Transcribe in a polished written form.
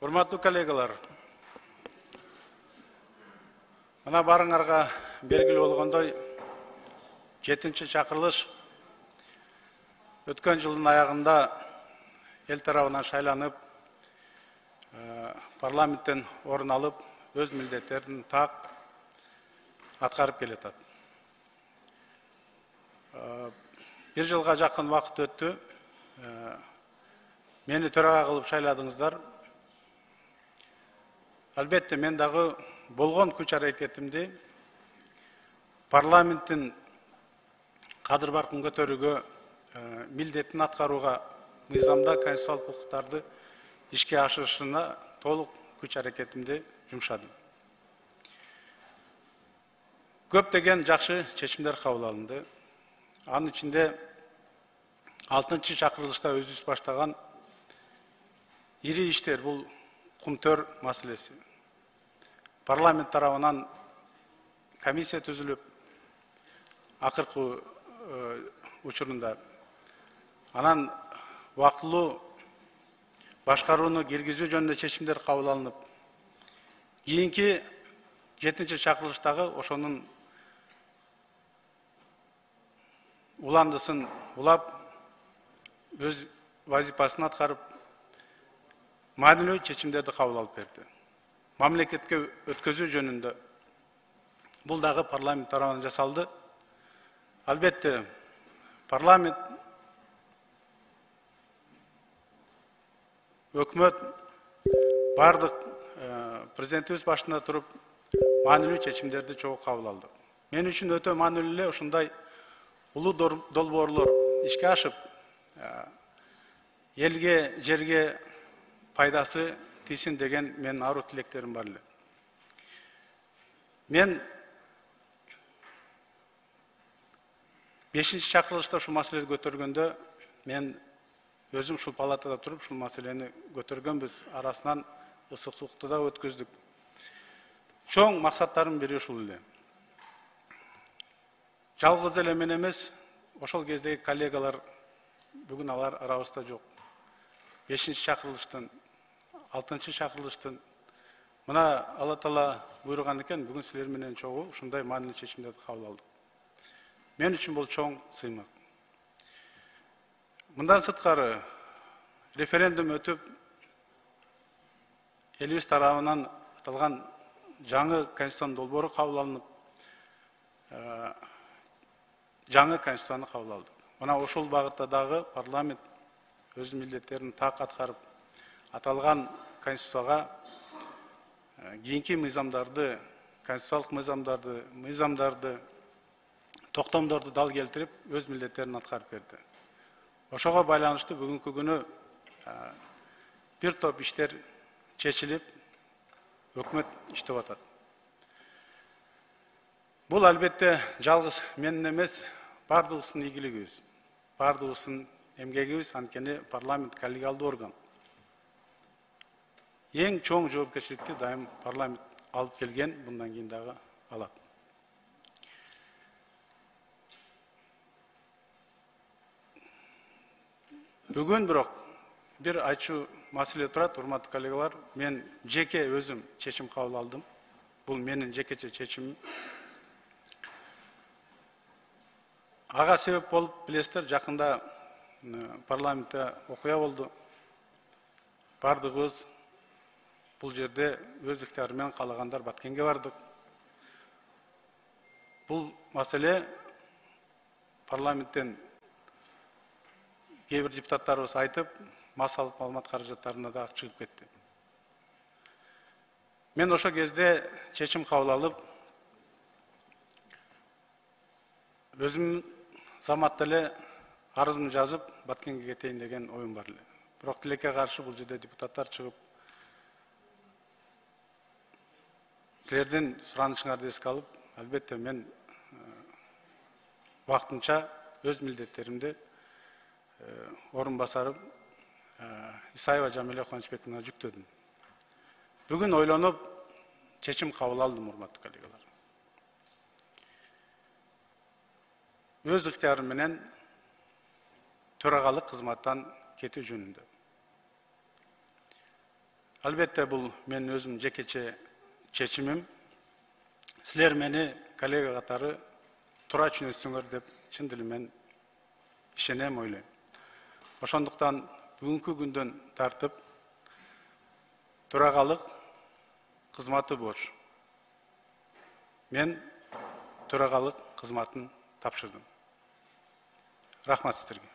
Урматтуу коллегалар, мына барыңарга белгилүү болгондой, 7-чи чакырылыш өткөн жылдын аягында эл тарабынан шайланып, парламенттен орун алып, өз милдеттерин так аткарып келатат. Бир жылга жакын вакыт өттү. Мени төрага кылып шайладыңыздар. Албетте, мен дагы болгон күч аракетимди парламенттин кадыр баркын көтөрүүгө, милдетин аткарууга, мыйзамда конституциялык укуктарды ишке ашырышына толук күч аракетимди жумшадым. Көптөгөн жакшы чечимдер кабыл алынды. Анын ичинде 6-чы чакырылышта өзүбүз баштаган ири иштер, бул кумтөр маселеси. Парламент тарабынан комиссия түзүлүп, акыркы учурунда анан убактылуу башкарууну киргизүү жөнүндө чечимдер кабыл алынып, кийинки 7-чи чакырылыштагы ошонун уландысын улап, өз вазифасын аткарып, маанилүү чечимдерди кабыл алып берди. Мамлекетке өткөзүү жөнүндө бул дагы парламент тарабынан жасалды. Албетте, парламент, өкмөт бардык президентибиз башында туруп, маанилүү чечимдерди чогуу кабыл алды. Мен үчүн өтө маанилүү эле ушундай улуу долбоорлор ишке ашып, элге, жерге пайдасы тийсин деген менин аруу тилектерим бар эле. Мен 5-чи чакырылышта ушул маселени көтөргөндө, мен өзүм ушул палатада туруп, ушул маселени көтөргөнбүз, арасынан ысык сукту да өткөздүк. Чоң максаттардын бири ушул эле. Жалгыз эле мен эмес, ошол кездеги коллегалар, бүгүн алар арабызда жок. 5-чи чакырылыштын, 6-чы чакырылыштын, мына Алла Таала буйруган экен, бүгүн силер менен чогуу ушундай маанилүү чечимдерди кабыл алдык. Мен үчүн бул чоң сыймык. Мындан сырткары референдум өтүп, элибиз тарабынан аталган жаңы конституциянын долбоору кабыл алынып, жаңы конституцияны кабыл алдык. Мына ошол багытта дагы парламент өз милдеттерин так аткарып, аталган конституцияга кийинки мыйзамдарды, конституциялык мыйзамдарды, токтомдорду дал келтирип, өз милдеттерин аткарып берди. Ошого байланыштуу бүгүнкү күнү бир топ иштер чечилип, өкмөт иштеп атат. Бул албетте жалгыз менин эмес, бардыгыбыздын ийгилигибиз, бардыгыбыздын эмгегибиз, анткени парламент коллегиалдуу орган. Эң чоң жоопкерчиликти дайым парламент алып келген, мындан кийин дагы алат. Бүгүн бирок бир айтчу маселе турат, урматтуу коллегалар. Мен жеке өзүм чечим кабыл алдым. Бул менин жекече чечимим. Ага себеп болуп, билесиздер, жакында парламентте окуя болду. Бардыгыбыз бул жерде өз ыктыяры менен каалагандар Баткенге бардык. Бул маселе парламенттен кээ бир депутаттарыбыз айтып, массалык маалымат каражаттарына да чыгып кетти. Мен ошол кезде чечим кабыл алып, өзүм заматта эле арызымды жазып, Баткенге кетейин деген оюм бар эле. Бирок тилекке каршы бул жерде депутаттар чыгып, силердин суранышыңарды эске алып, албетте мен вактынча өз милдеттеримди орун басарым Исаева Жамиля Кубанычбековна жүктөдүм. Бүгүн ойлонуп, чечим кабыл алдым, урматтуу коллегалар. Өз ыктыярым менен төрагалык кызматтан кетүү жөнүндө. Албетте бул менин өзүм жекече чечимим. Силер мени коллега катары туура түшүнөсүңөр деп чын дилиммен ишенем, ойлойм. Ошондуктан бүгүнкү күндөн тартып төрагалык кызматы бош. Мен төрагалык кызматын тапшырдым. Рахмат сиздерге.